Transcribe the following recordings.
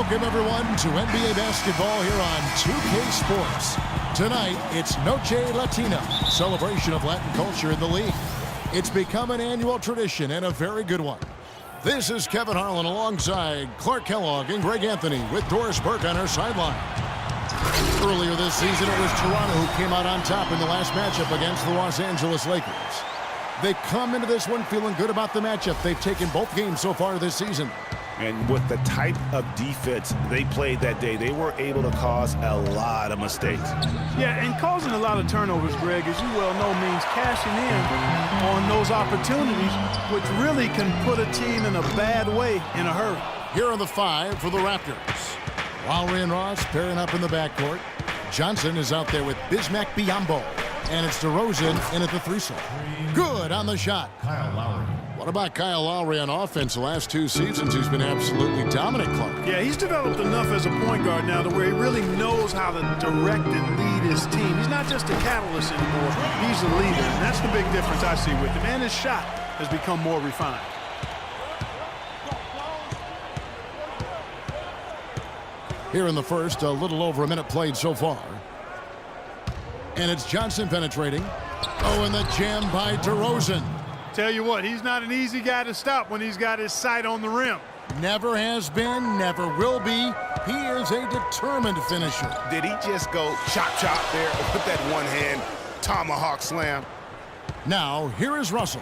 Welcome, everyone, to NBA basketball here on 2K Sports. Tonight, it's Noche Latina, celebration of Latin culture in the league. It's become an annual tradition and a very good one. This is Kevin Harlan alongside Clark Kellogg and Greg Anthony with Doris Burke on our sideline. Earlier this season, it was Toronto who came out on top in the last matchup against the Los Angeles Lakers. They come into this one feeling good about the matchup. They've taken both games so far this season. And with the type of defense they played that day, they were able to cause a lot of mistakes. Yeah, and causing a lot of turnovers, Greg, as you well know, means cashing in on those opportunities, which really can put a team in a bad way in a hurry. Here are the five for the Raptors. Lowry and Ross pairing up in the backcourt. Johnson is out there with Bismack Biyombo. And it's DeRozan in at the threesome. Good on the shot. Kyle Lowry. What about Kyle Lowry on offense? The last two seasons, he's been absolutely dominant, Clark. Yeah, he's developed enough as a point guard now to where he really knows how to direct and lead his team. He's not just a catalyst anymore. He's a leader, and that's the big difference I see with him. And his shot has become more refined. Here in the first, a little over a minute played so far. And it's Johnson penetrating. Oh, and the jam by DeRozan. Tell you what, he's not an easy guy to stop when he's got his sight on the rim. Never has been, never will be. He is a determined finisher. Did he just go chop there with that one-hand tomahawk slam? Now, here is Russell.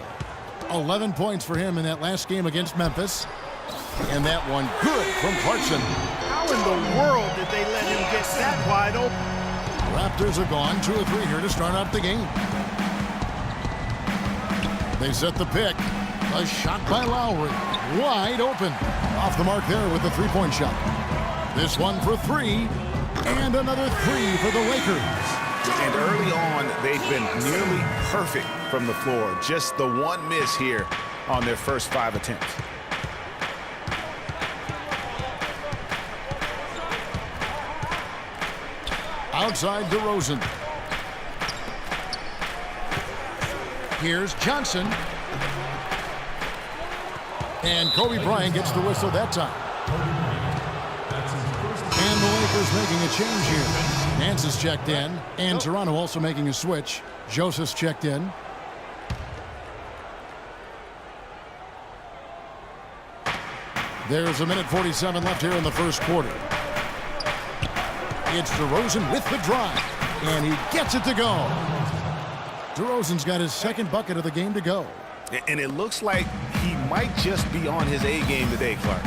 11 points for him in that last game against Memphis. And that one good from Clarkson. How in the world did they let him get that wide open? Raptors are gone 2 of 3 here to start out the game. They set the pick. A shot by Lowry. Wide open. Off the mark there with the three-point shot. This one for 3. And another 3 for the Lakers. And early on, they've been nearly perfect from the floor. Just the one miss here on their first 5 attempts. Outside DeRozan. Here's Johnson. And Kobe Bryant gets the whistle that time. And the Lakers making a change here. Nance is checked in. And Toronto also making a switch. Joseph's checked in. There's a minute 47 left here in the first quarter. It's DeRozan with the drive. And he gets it to go. DeRozan's got his second bucket of the game to go. And it looks like he might just be on his A game today, Clark.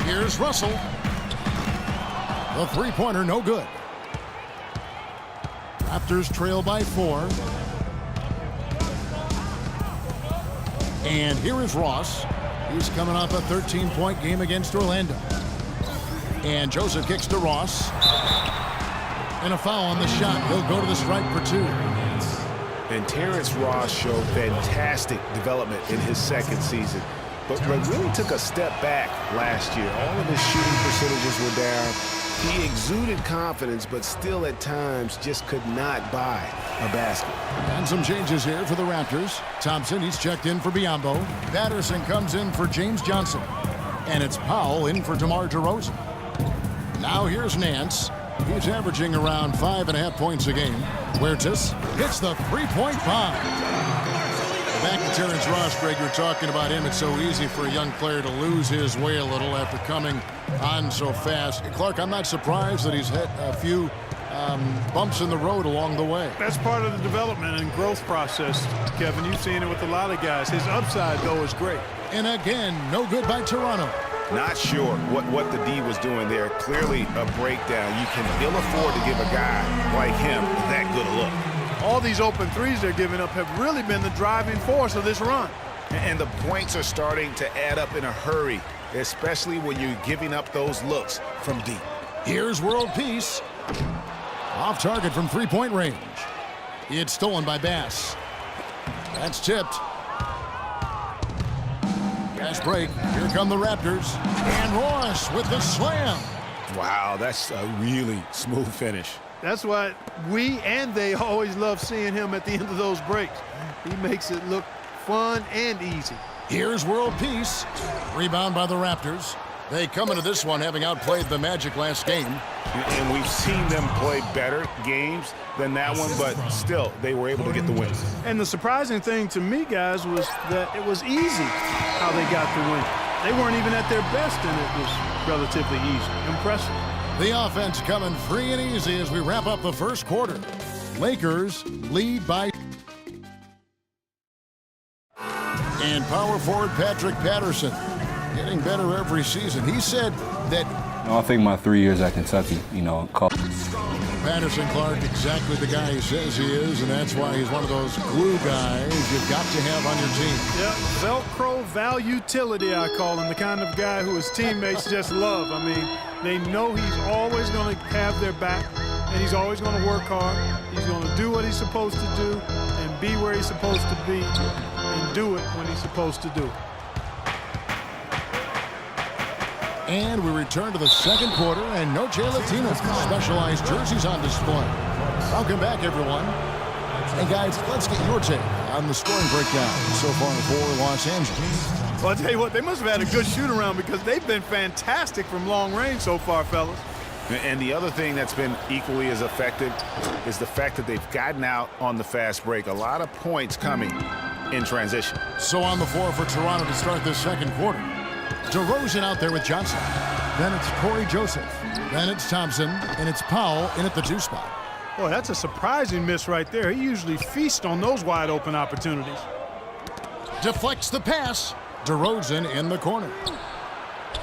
Here's Russell. The three-pointer, no good. Raptors trail by 4. And here is Ross. He's coming off a 13-point game against Orlando. And Joseph kicks to Ross. And a foul on the shot. He'll go to the stripe for 2. And Terrence Ross showed fantastic development in his second season, but really took a step back last year. All of his shooting percentages were down. He exuded confidence, but still at times just could not buy a basket. And some changes here for the Raptors. Thompson, he's checked in for Biyombo. Patterson comes in for James Johnson. And it's Powell in for DeMar DeRozan. Now here's Nance. He's averaging around 5.5 points a game. Huertas hits the three-point bomb. Back to Terrence Ross, Greg, you're talking about him. It's so easy for a young player to lose his way a little after coming on so fast. Clark, I'm not surprised that he's hit a few bumps in the road along the way. That's part of the development and growth process, Kevin. You've seen it with a lot of guys. His upside, though, is great. And again, no good by Toronto. Not sure what the D was doing there. Clearly a breakdown. You can ill afford to give a guy like him that good a look. All these open threes they're giving up have really been the driving force of this run. And the points are starting to add up in a hurry, especially when you're giving up those looks from deep. Here's world peace. Off target from three-point range. It's stolen by Bass. That's tipped. Fast break. Here come the Raptors. And Ross with the slam. Wow, that's a really smooth finish. That's why we and they always love seeing him at the end of those breaks. He makes it look fun and easy. Here's world peace. Rebound by the Raptors. They come into this one having outplayed the Magic last game. And we've seen them play better games than that one, but still, they were able to get the win. And the surprising thing to me, guys, was that it was easy how they got the win. They weren't even at their best, and it was relatively easy. Impressive. The offense coming free and easy as we wrap up the first quarter. Lakers lead by... And power forward Patrick Patterson getting better every season. He said that... I think my 3 years at Kentucky, Patterson Clark, exactly the guy he says he is, and that's why he's one of those glue guys you've got to have on your team. Yeah, Velcro valutility, I call him, the kind of guy who his teammates just love. I mean, they know he's always going to have their back, and he's always going to work hard. He's going to do what he's supposed to do and be where he's supposed to be and do it when he's supposed to do it. And we return to the second quarter, and no Jay Latino specialized jerseys on display. Welcome back, everyone. And guys, let's get your take on the scoring breakdown so far for Los Angeles. Well, I'll tell you what, they must have had a good shoot-around because they've been fantastic from long range so far, fellas. And the other thing that's been equally as effective is the fact that they've gotten out on the fast break. A lot of points coming in transition. So on the floor for Toronto to start this second quarter. DeRozan out there with Johnson. Then it's Corey Joseph. Then it's Thompson. And it's Powell in at the 2 spot. Boy, that's a surprising miss right there. He usually feasts on those wide-open opportunities. Deflects the pass. DeRozan in the corner.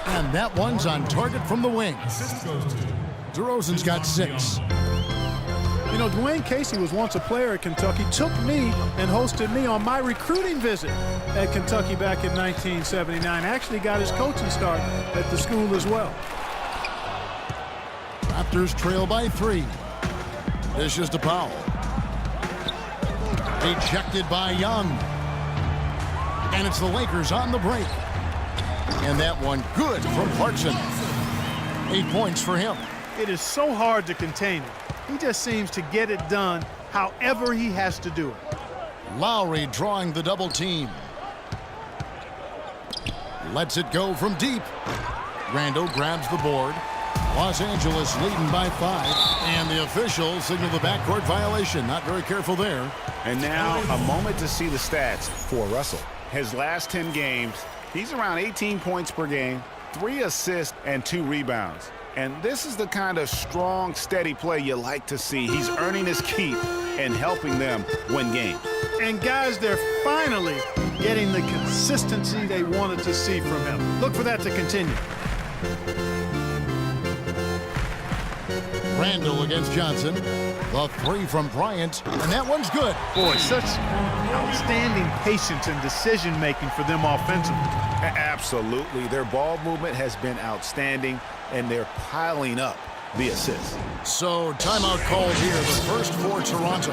And that one's on target from the wing. DeRozan's got 6. You know, Dwayne Casey was once a player at Kentucky, took me and hosted me on my recruiting visit at Kentucky back in 1979. Actually got his coaching start at the school as well. Raptors trail by 3. This is to Powell. Ejected by Young. And it's the Lakers on the break. And that one good from Clarkson. 8 points for him. It is so hard to contain him. He just seems to get it done however he has to do it. Lowry drawing the double team. Lets it go from deep. Randall grabs the board. Los Angeles leading by 5. And the officials signal the backcourt violation. Not very careful there. And now a moment to see the stats for Russell. His last 10 games, he's around 18 points per game, 3 assists, and 2 rebounds. And this is the kind of strong, steady play you like to see. He's earning his keep and helping them win games. And guys, they're finally getting the consistency they wanted to see from him. Look for that to continue. Randall against Johnson. The 3 from Bryant, and that one's good. Boy, such outstanding patience and decision-making for them offensively. Absolutely. Their ball movement has been outstanding, and they're piling up the assists. So timeout called here, the first for Toronto.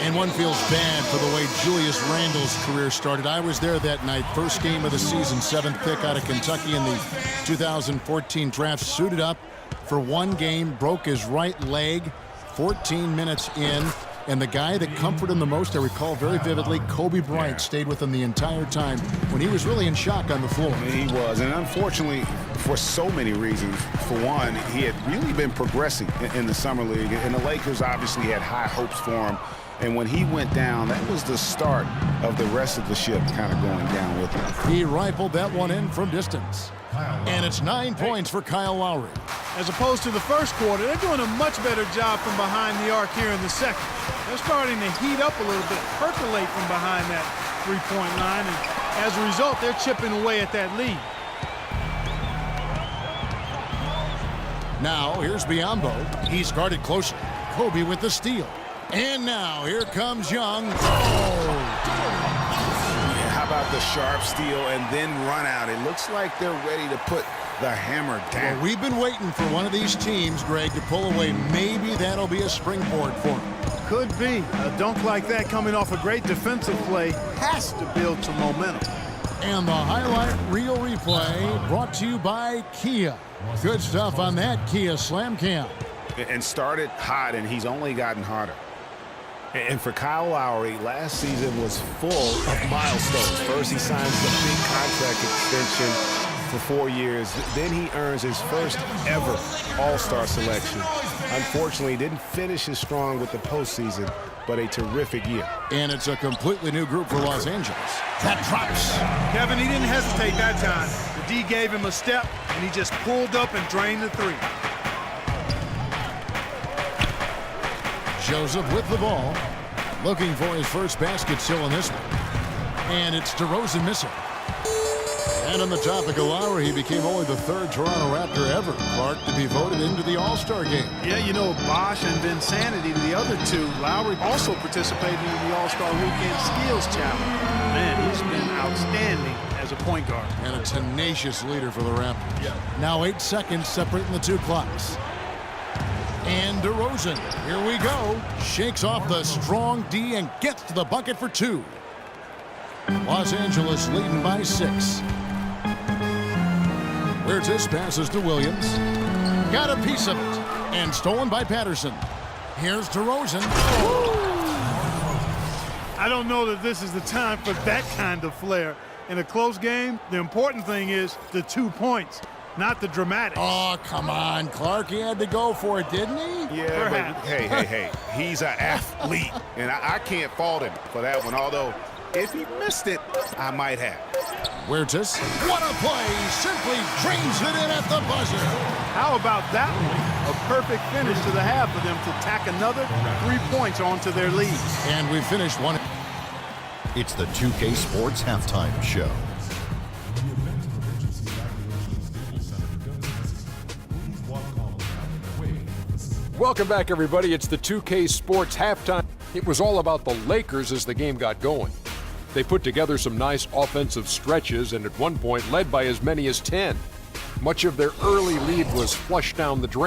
And one feels bad for the way Julius Randle's career started. I was there that night, first game of the season, 7th pick out of Kentucky in the 2014 draft. Suited up for one game, broke his right leg 14 minutes in. And the guy that comforted him the most, I recall very vividly, Kobe Bryant stayed with him the entire time when he was really in shock on the floor. He was, and unfortunately, for so many reasons. For one, he had really been progressing in the Summer League, and the Lakers obviously had high hopes for him. And when he went down, that was the start of the rest of the ship kind of going down with him. He rifled that one in from distance. And it's 9 points for Kyle Lowry. As opposed to the first quarter, they're doing a much better job from behind the arc here in the second. They're starting to heat up a little bit, percolate from behind that three-point line, and as a result, they're chipping away at that lead. Now, here's Biyombo. He's guarded closely. Kobe with the steal. And now, here comes Young. How about the sharp steal and then run out? It looks like they're ready to put the hammer down. Well, we've been waiting for one of these teams, Greg, to pull away. Maybe that'll be a springboard for them. Could be. A dunk like that coming off a great defensive play has to build some momentum. And the highlight reel replay brought to you by Kia. Good stuff on that Kia Slam Cam. And started hot, and he's only gotten hotter. And for Kyle Lowry, last season was full of milestones. First, he signs the big contract extension for 4 years. Then he earns his first ever All-Star selection. Unfortunately, he didn't finish as strong with the postseason, but a terrific year. And it's a completely new group for Los Angeles. That drops. Kevin, he didn't hesitate that time. The D gave him a step, and he just pulled up and drained the three. Joseph with the ball, looking for his first basket still in this one. And it's DeRozan missing. And on the topic of Lowry, he became only the third Toronto Raptor ever, Clark, to be voted into the All-Star game. Yeah, you know, Bosch and Vinsanity, the other two, Lowry also participated in the All-Star Weekend Skills Challenge. Man, he's been outstanding as a point guard. And a tenacious leader for the Raptors. Yeah. Now 8 seconds separating the two clocks. And DeRozan, here we go. Shakes off the strong D and gets to the bucket for 2. Los Angeles leading by 6. Curtis passes to Williams. Got a piece of it. And stolen by Patterson. Here's DeRozan. I don't know that this is the time for that kind of flair. In a close game, the important thing is the 2 points, not the dramatic. Oh, come on, Clark. He had to go for it, didn't he? Yeah, Perhaps. but hey. He's an athlete, and I can't fault him for that one, although if he missed it, I might have. Huertas, what a play! Simply drains it in at the buzzer. How about that one? A perfect finish to the half for them to tack another 3 points onto their lead. And we finished one. It's the 2K Sports Halftime Show. Welcome back, everybody. It's the 2K Sports Halftime. It was all about the Lakers as the game got going. They put together some nice offensive stretches and at one point led by as many as 10. Much of their early lead was flushed down the drain.